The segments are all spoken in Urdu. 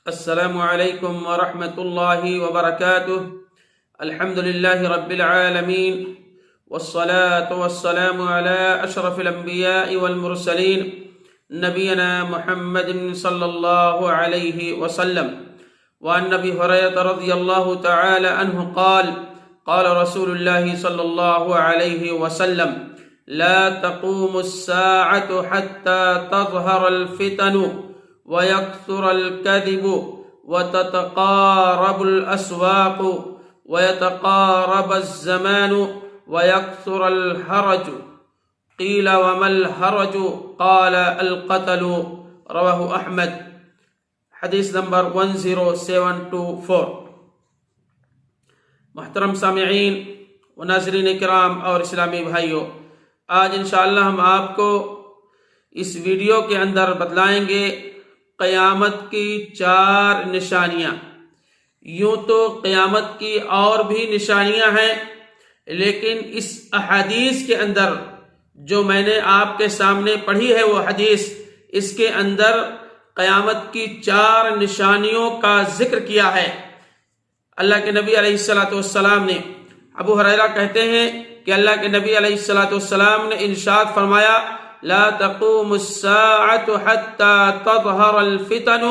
السلام علیکم ورحمۃ اللہ وبرکاتہ۔ الحمد للہ رب العالمین والصلاة والسلام علی اشرف الانبیاء والمرسلین نبینا محمد صلی اللہ علیہ وسلم۔ وعن ابی ہریرہ رضی اللہ تعالی عنہ قال قال رسول اللہ صلی اللہ علیہ وسلم لا تقوم الساعة حتى تظهر الفتن ويكثر الكذب وتتقارب الأسواق ويتقارب الزمان ويكثر الحرج قيل وما الحرج قال القتل رواه احمد۔ حدیث نمبر 10724۔ محترم سامعین و ناظرین کرام اور اسلامی بھائیوں، آج انشاءاللہ ہم آپ کو اس ویڈیو کے اندر بتلائیں گے قیامت کی 4 نشانیاں۔ یوں تو قیامت کی اور بھی نشانیاں ہیں، لیکن اس احادیث کے اندر جو میں نے آپ کے سامنے پڑھی ہے وہ حدیث، اس کے اندر قیامت کی 4 نشانیوں کا ذکر کیا ہے۔ اللہ کے نبی علیہ السلام نے، ابو ہریرہ کہتے ہیں کہ اللہ کے نبی علیہ السلام نے ارشاد فرمایا لا تقوم الساعة حتى تظهر الفتن،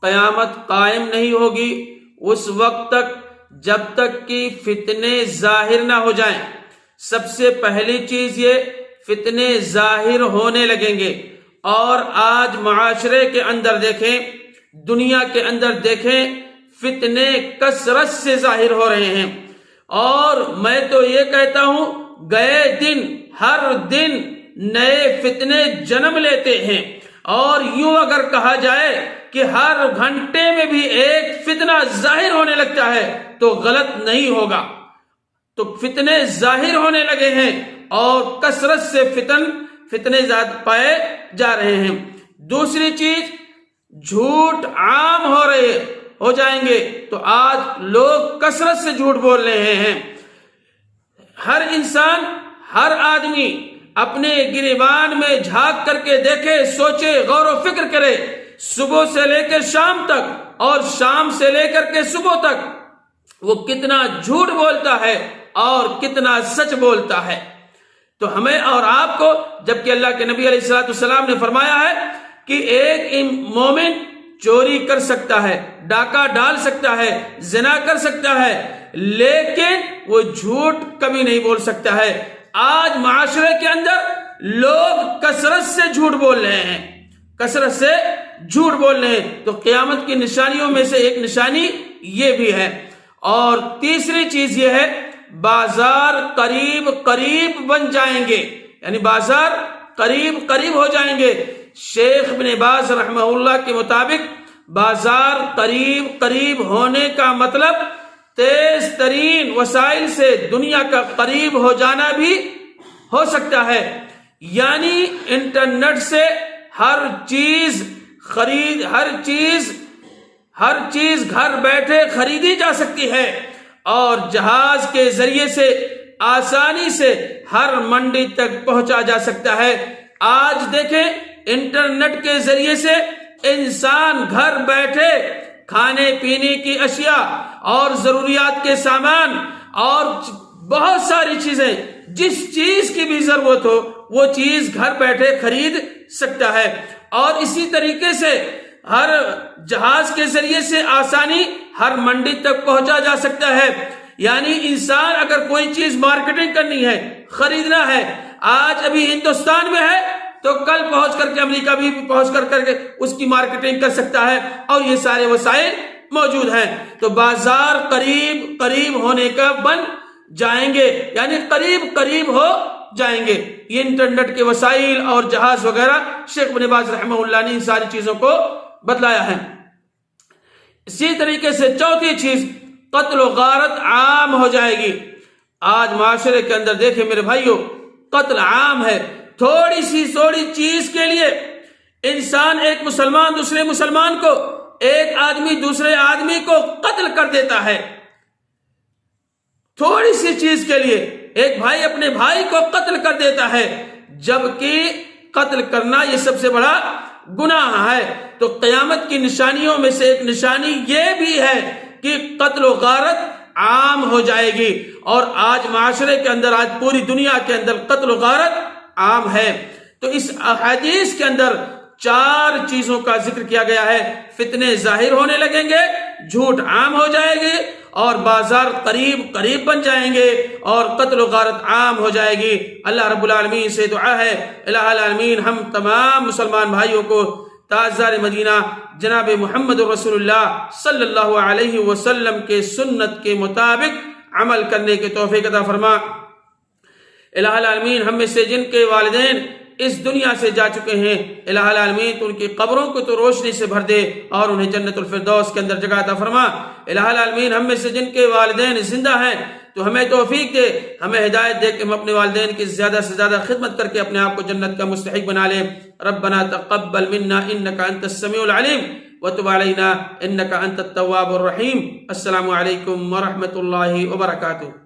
قیامت قائم نہیں ہوگی اس وقت تک جب تک کہ فتنے ظاہر نہ ہو جائیں۔ سب سے پہلی چیز یہ فتنے ظاہر ہونے لگیں گے، اور آج معاشرے کے اندر دیکھیں، دنیا کے اندر دیکھیں، فتنے کثرت سے ظاہر ہو رہے ہیں۔ اور میں تو یہ کہتا ہوں گئے دن ہر دن نئے فتنے جنم لیتے ہیں، اور یوں اگر کہا جائے کہ ہر گھنٹے میں بھی ایک فتنہ ظاہر ہونے لگتا ہے تو غلط نہیں ہوگا۔ تو فتنے ظاہر ہونے لگے ہیں اور کثرت سے فتنے پائے جا رہے ہیں۔ دوسری چیز، جھوٹ عام ہو جائیں گے۔ تو آج لوگ کثرت سے جھوٹ بول رہے ہیں۔ ہر انسان، ہر آدمی اپنے گریبان میں جھانک کر کے دیکھے، سوچے، غور و فکر کرے، صبح سے لے کر شام تک اور شام سے لے کر کے صبح تک وہ کتنا جھوٹ بولتا ہے اور کتنا سچ بولتا ہے۔ تو ہمیں اور آپ کو، جبکہ اللہ کے نبی علیہ السلام نے فرمایا ہے کہ ایک مومن چوری کر سکتا ہے، ڈاکہ ڈال سکتا ہے، زنا کر سکتا ہے، لیکن وہ جھوٹ کبھی نہیں بول سکتا ہے۔ آج معاشرے کے اندر لوگ کثرت سے جھوٹ بول رہے ہیں، کثرت سے جھوٹ بول رہے ہیں۔ تو قیامت کی نشانیوں میں سے ایک نشانی یہ بھی ہے۔ اور تیسری چیز یہ ہے، بازار قریب قریب بن جائیں گے، یعنی بازار قریب قریب ہو جائیں گے۔ شیخ ابن باز رحمہ اللہ کے مطابق بازار قریب قریب ہونے کا مطلب تیز ترین وسائل سے دنیا کا قریب ہو جانا بھی ہو سکتا ہے، یعنی انٹرنیٹ سے ہر چیز گھر بیٹھے خریدی جا سکتی ہے، اور جہاز کے ذریعے سے آسانی سے ہر منڈی تک پہنچا جا سکتا ہے۔ آج دیکھیں، انٹرنیٹ کے ذریعے سے انسان گھر بیٹھے کھانے پینے کی اشیاء اور ضروریات کے سامان اور بہت ساری چیزیں، جس چیز کی بھی ضرورت ہو وہ چیز گھر بیٹھے خرید سکتا ہے۔ اور اسی طریقے سے ہر جہاز کے ذریعے سے آسانی ہر منڈی تک پہنچا جا سکتا ہے۔ یعنی انسان اگر کوئی چیز مارکیٹنگ کرنی ہے، خریدنا ہے، آج ابھی ہندوستان میں ہے تو کل پہنچ کر کے امریکہ بھی پہنچ کر کے اس کی مارکیٹنگ کر سکتا ہے، اور یہ سارے وسائل موجود ہیں۔ تو بازار قریب قریب ہونے کا بن جائیں گے، یعنی قریب قریب ہو جائیں گے۔ یہ انٹرنیٹ کے وسائل اور جہاز وغیرہ شیخ ابن باز رحمہ اللہ نے ان ساری چیزوں کو بتلایا ہے۔ اسی طریقے سے چوتھی چیز، قتل و غارت عام ہو جائے گی۔ آج معاشرے کے اندر دیکھیں میرے بھائیوں، قتل عام ہے۔ تھوڑی چیز کے لیے انسان، ایک مسلمان دوسرے مسلمان کو، ایک آدمی دوسرے آدمی کو قتل کر دیتا ہے۔ تھوڑی سی چیز کے لیے ایک بھائی اپنے بھائی کو قتل کر دیتا ہے، جبکہ قتل کرنا یہ سب سے بڑا گناہ ہے۔ تو قیامت کی نشانیوں میں سے ایک نشانی یہ بھی ہے کہ قتل و غارت عام ہو جائے گی، اور آج معاشرے کے اندر، آج پوری دنیا کے اندر قتل و غارت عام ہے۔ تو اس احادیث کے اندر 4 چیزوں کا ذکر کیا گیا ہے۔ فتنے ظاہر ہونے لگیں گے، جھوٹ عام ہو جائے گی، اور بازار قریب بن جائیں گے، اور قتل و غارت عام ہو جائے گی۔ اللہ رب العالمین سے دعا ہے، الہ العالمین ہم تمام مسلمان بھائیوں کو تاجدار مدینہ جناب محمد رسول اللہ صلی اللہ علیہ وسلم کے سنت کے مطابق عمل کرنے کے توفیق عطا فرما۔ الہ العالمین ہم میں سے جن کے والدین اس دنیا سے جا چکے ہیں، الہ العالمین تو ان کی قبروں کو تو روشنی سے بھر دے اور انہیں جنت الفردوس کے اندر جگہ عطا فرما۔ الہ العالمین ہم میں سے جن کے والدین زندہ ہیں تو ہمیں توفیق دے، ہمیں ہدایت دے کہ ہم اپنے والدین کی زیادہ سے زیادہ خدمت کر کے اپنے آپ کو جنت کا مستحق بنا لیں۔ ربنا تقبل منا انك انت السميع العليم وتب علينا انك انت التواب الرحيم۔ السلام علیکم ورحمۃ اللہ وبرکاتہ۔